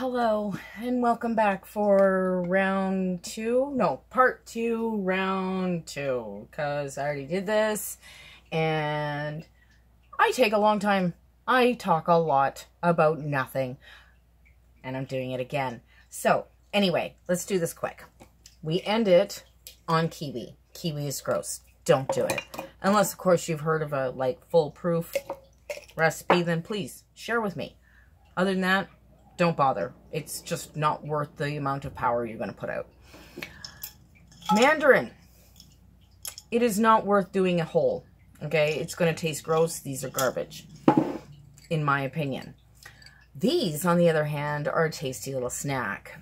Hello and welcome back for part two, round two, because I already did this and I take a long time. I talk a lot about nothing and I'm doing it again. So anyway, let's do this quick. We end it on kiwi. Kiwi is gross. Don't do it. Unless, of course, you've heard of a foolproof recipe, then please share with me. Other than that, don't bother. It's just not worth the amount of power you're going to put out. Mandarin. It is not worth doing a whole. Okay? It's going to taste gross. These are garbage, in my opinion. These, on the other hand, are a tasty little snack.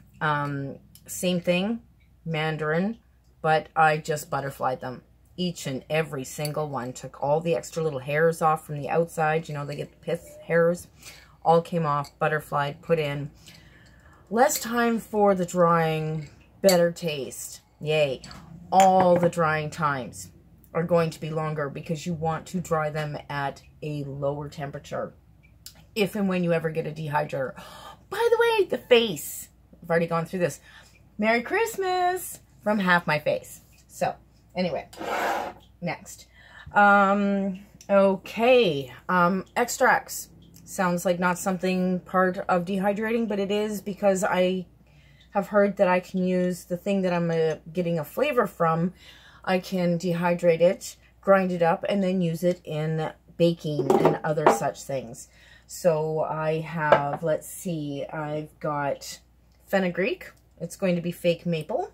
Same thing, mandarin, but I just butterflied them. Each and every single one. Took all the extra little hairs off from the outside. You know, they get the pith hairs. All came off, butterflied, put in. Less time for the drying, better taste. Yay. All the drying times are going to be longer because you want to dry them at a lower temperature. If and when you ever get a dehydrator. By the way, the face. I've already gone through this. Merry Christmas from Half My Face. So, anyway, next. Okay. Extracts. Sounds like not something part of dehydrating, but it is because I have heard that I can use the thing that I'm getting a flavor from. I can dehydrate it, grind it up, and then use it in baking and other such things. So I have, let's see, I've got fenugreek. It's going to be fake maple.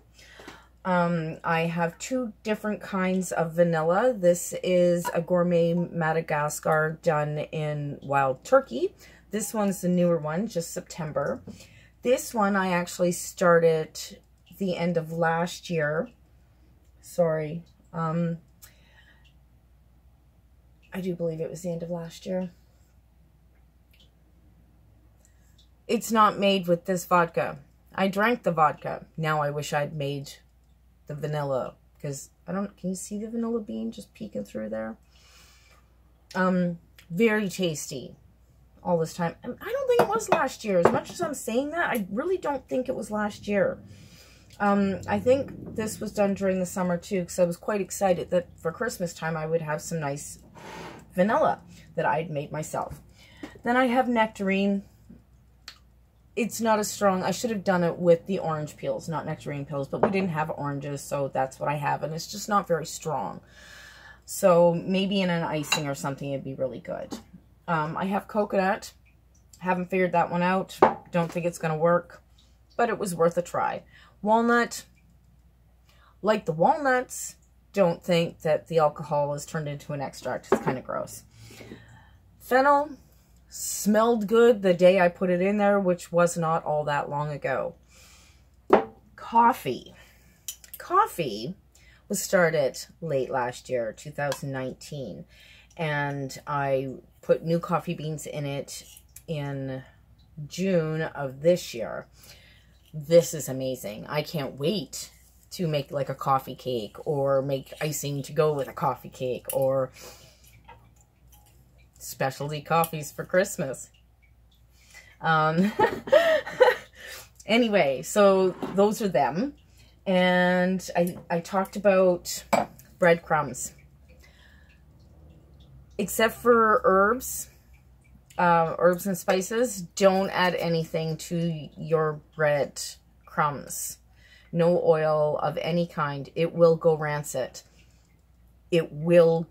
I have two different kinds of vanilla. This is a gourmet Madagascar done in wild turkey. This one's the newer one, just September. This one I actually started the end of last year. Sorry. I do believe it was the end of last year. It's not made with this vodka. I drank the vodka. Now I wish I'd made the vanilla, because can you see the vanilla bean just peeking through there? Very tasty all this time. And I don't think it was last year. As much as I'm saying that, I really don't think it was last year. I think this was done during the summer too, because I was quite excited that for Christmas time I would have some nice vanilla that I'd made myself. Then I have nectarine. It's not as strong. I should have done it with the orange peels, not nectarine peels, but we didn't have oranges, so that's what I have, and it's just not very strong. So maybe in an icing or something, it'd be really good. I have coconut. Haven't figured that one out. Don't think it's going to work, but it was worth a try. Walnut. Like the walnuts, don't think that the alcohol is turned into an extract. It's kind of gross. Fennel. Smelled good the day I put it in there, which was not all that long ago. Coffee. Coffee was started late last year, 2019. And I put new coffee beans in it in June of this year. This is amazing. I can't wait to make like a coffee cake or make icing to go with a coffee cake or specialty coffees for Christmas. Anyway, so those are them. And I talked about breadcrumbs. Except for herbs and spices, don't add anything to your bread crumbs. No oil of any kind. It will go rancid. It will.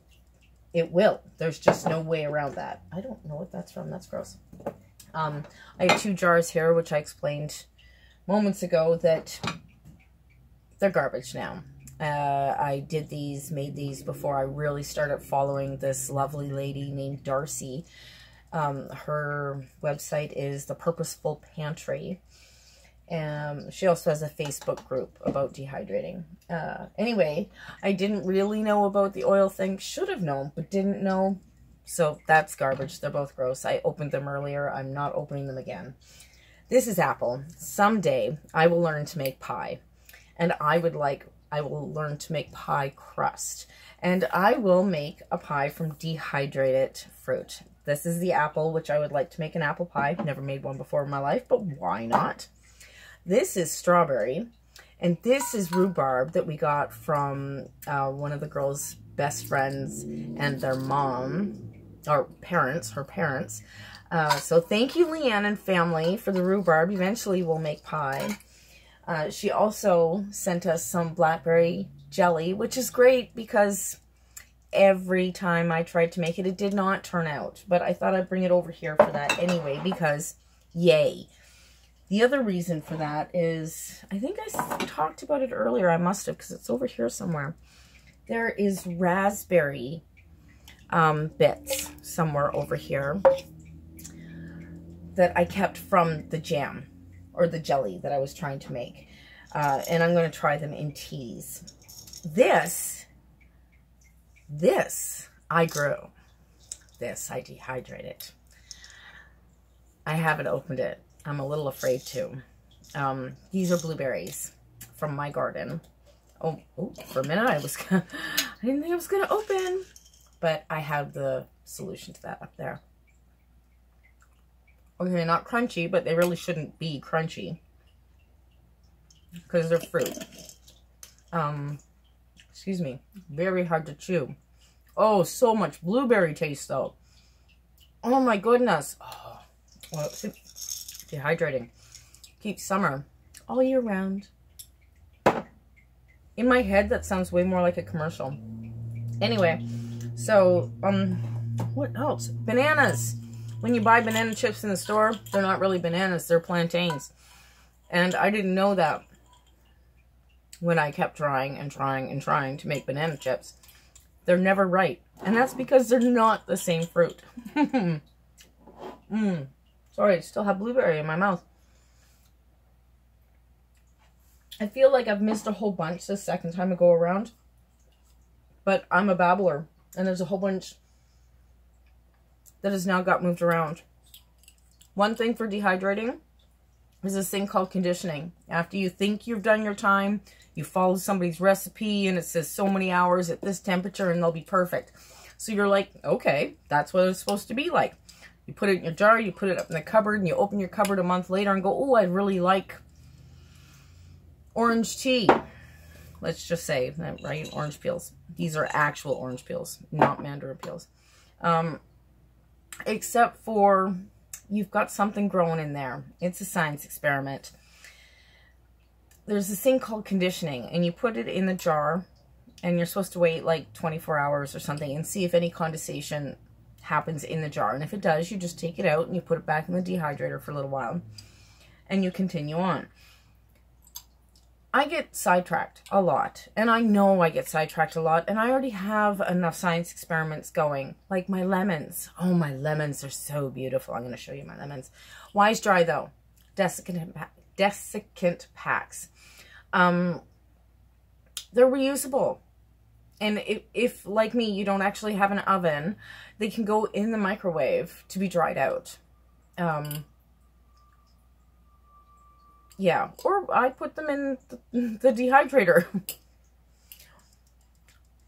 There's just no way around that. I don't know what that's from. That's gross. I have two jars here, which I explained moments ago that they're garbage now. I made these before I really started following this lovely lady named Darcy. Her website is The Purposeful Pantry. She also has a Facebook group about dehydrating. Anyway, I didn't really know about the oil thing. Should have known, but didn't know. So that's garbage. They're both gross. I opened them earlier. I'm not opening them again. This is apple. Someday I will learn to make pie. And I will learn to make pie crust. And I will make a pie from dehydrated fruit. This is the apple, which I would like to make an apple pie. Never made one before in my life, but why not? This is strawberry. And this is rhubarb that we got from one of the girls' best friends and their mom, or parents, her parents. So thank you, Leanne and family, for the rhubarb. Eventually we'll make pie. She also sent us some blackberry jelly, which is great because every time I tried to make it, it did not turn out. But I thought I'd bring it over here for that anyway because yay. The other reason for that is, I think I talked about it earlier. I must have because it's over here somewhere. There is raspberry bits somewhere over here that I kept from the jam or the jelly that I was trying to make. And I'm going to try them in teas. This I grew. This I dehydrated. I haven't opened it. I'm a little afraid to. These are blueberries from my garden. Oh, for a minute I didn't think I was going to open. But I have the solution to that up there. Okay, not crunchy, but they really shouldn't be crunchy. Because they're fruit. Excuse me. Very hard to chew. Oh, so much blueberry taste, though. Oh, my goodness. Oh, well, dehydrating. Keeps summer all year round. In my head, that sounds way more like a commercial. Anyway, so, what else? Bananas. When you buy banana chips in the store, they're not really bananas, they're plantains. And I didn't know that when I kept trying and trying and trying to make banana chips. They're never right. And that's because they're not the same fruit. Sorry, I still have blueberry in my mouth. I feel like I've missed a whole bunch the second time I go around. But I'm a babbler. And there's a whole bunch that has now got moved around. One thing for dehydrating is this thing called conditioning. After you think you've done your time, you follow somebody's recipe and it says so many hours at this temperature and they'll be perfect. So you're like, okay, that's what it's supposed to be like. You put it in your jar, you put it up in the cupboard, and you open your cupboard a month later and go, oh, I really like orange tea. Let's just say, right? Orange peels. These are actual orange peels, not mandarin peels. Except for you've got something growing in there. It's a science experiment. There's this thing called conditioning, and you put it in the jar, and you're supposed to wait like 24 hours or something and see if any condensation happens in the jar. And if it does, you just take it out and you put it back in the dehydrator for a little while, and you continue on. I get sidetracked a lot, and I know I get sidetracked a lot, and I already have enough science experiments going, like my lemons. Oh, my lemons are so beautiful. I'm going to show you my lemons. Wise Dry, though. Desiccant packs. They're reusable. And if, like me, you don't actually have an oven, they can go in the microwave to be dried out. Yeah, or I put them in the dehydrator.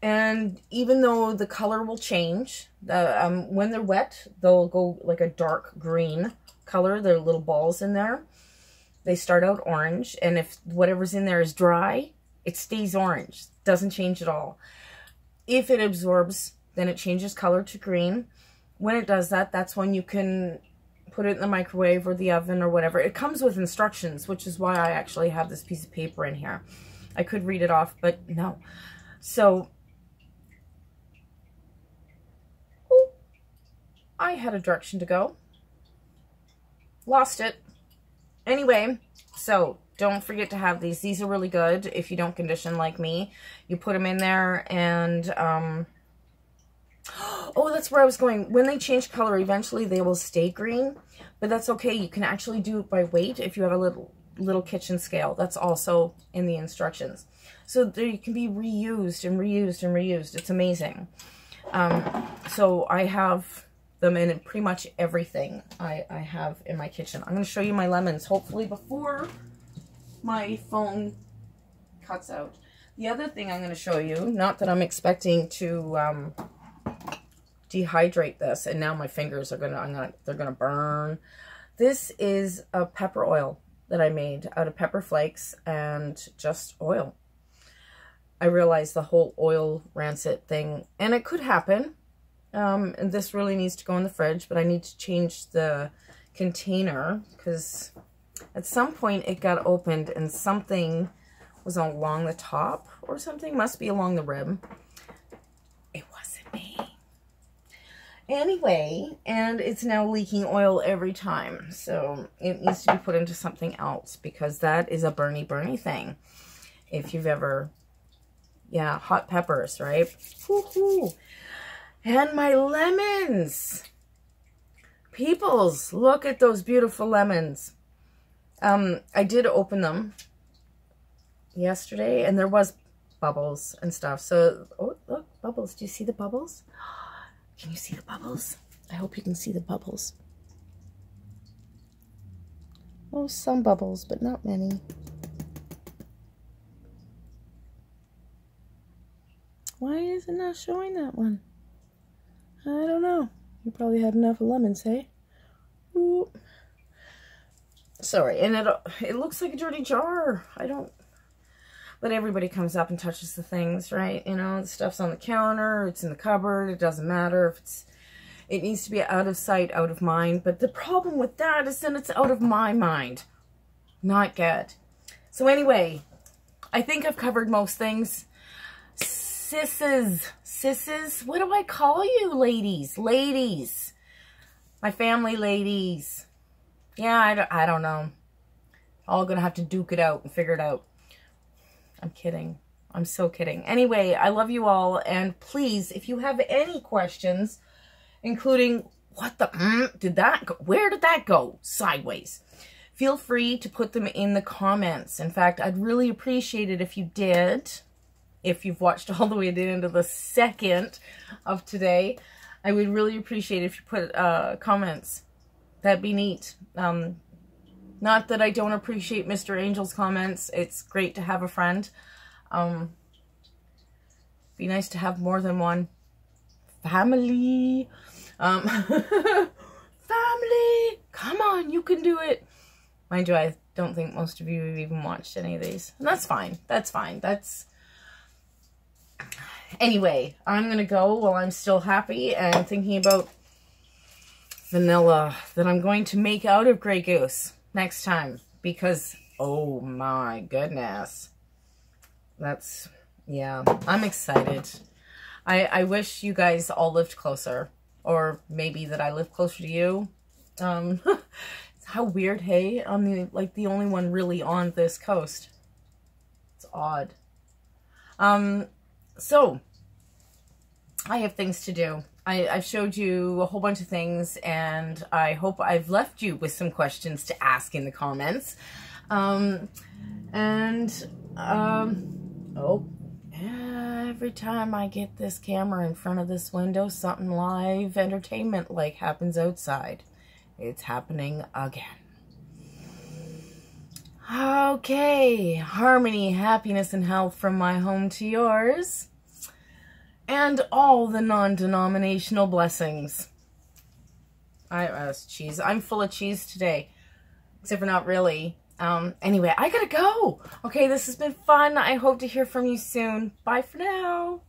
And even though the color will change, when they're wet, they'll go like a dark green color. There are little balls in there. They start out orange, and if whatever's in there is dry, it stays orange. Doesn't change at all. If it absorbs, then it changes color to green. When it does that, that's when you can put it in the microwave or the oven or whatever. It comes with instructions, which is why I actually have this piece of paper in here. I could read it off, but no. So, I had a direction to go. Lost it. Anyway, so don't forget to have these. These are really good if you don't condition like me. You put them in there and, oh, that's where I was going. When they change color, eventually they will stay green, but that's okay. You can actually do it by weight if you have a little kitchen scale. That's also in the instructions. So they can be reused and reused and reused. It's amazing. So I have them in pretty much everything I have in my kitchen. I'm going to show you my lemons, hopefully before my phone cuts out. The other thing I'm going to show you, not that I'm expecting to dehydrate this, and now my fingers are they're gonna burn. This is a pepper oil that I made out of pepper flakes and just oil. I realized the whole oil rancid thing, and it could happen. And this really needs to go in the fridge, but I need to change the container because at some point it got opened and something was along the top or something. Must be along the rim. It wasn't me. Anyway, and it's now leaking oil every time. So it needs to be put into something else because that is a burny thing. If you've ever, yeah, hot peppers, right? Woohoo! And my lemons. Peoples, look at those beautiful lemons. I did open them yesterday and there was bubbles and stuff. So, oh, look, bubbles. Do you see the bubbles? Can you see the bubbles? I hope you can see the bubbles. Oh, some bubbles, but not many. Why is it not showing that one? I don't know. You probably had enough lemons, hey? Ooh. Sorry, and it looks like a dirty jar. I don't... But everybody comes up and touches the things, right? You know, the stuff's on the counter, it's in the cupboard, it doesn't matter if it's... It needs to be out of sight, out of mind. But the problem with that is then it's out of my mind. Not good. So anyway, I think I've covered most things. Sisses, what do I call you, ladies? Ladies. My family ladies. Yeah, I don't know. All gonna have to duke it out and figure it out. I'm kidding. I'm so kidding. Anyway, I love you all. And please, if you have any questions, including what the, did that go? Where did that go? Sideways. Feel free to put them in the comments. In fact, I'd really appreciate it if you did. If you've watched all the way into the second of today, I would really appreciate it if you put comments. That'd be neat. Not that I don't appreciate Mr. Angel's comments. It's great to have a friend. Be nice to have more than one. Family. Family. Come on, you can do it. Mind you, I don't think most of you have even watched any of these. And that's fine. That's fine. That's... Anyway, I'm going to go while I'm still happy and thinking about vanilla that I'm going to make out of Grey Goose next time. Because, oh my goodness. That's, yeah, I'm excited. I wish you guys all lived closer. Or maybe that I live closer to you. How weird, hey? I'm the only one really on this coast. It's odd. So, I have things to do. I've showed you a whole bunch of things, and I hope I've left you with some questions to ask in the comments. Oh, every time I get this camera in front of this window, something live entertainment like happens outside. It's happening again. Okay, harmony, happiness, and health from my home to yours. And all the non-denominational blessings. Cheese. I'm full of cheese today. Except for not really. Anyway, I gotta go. Okay, this has been fun. I hope to hear from you soon. Bye for now.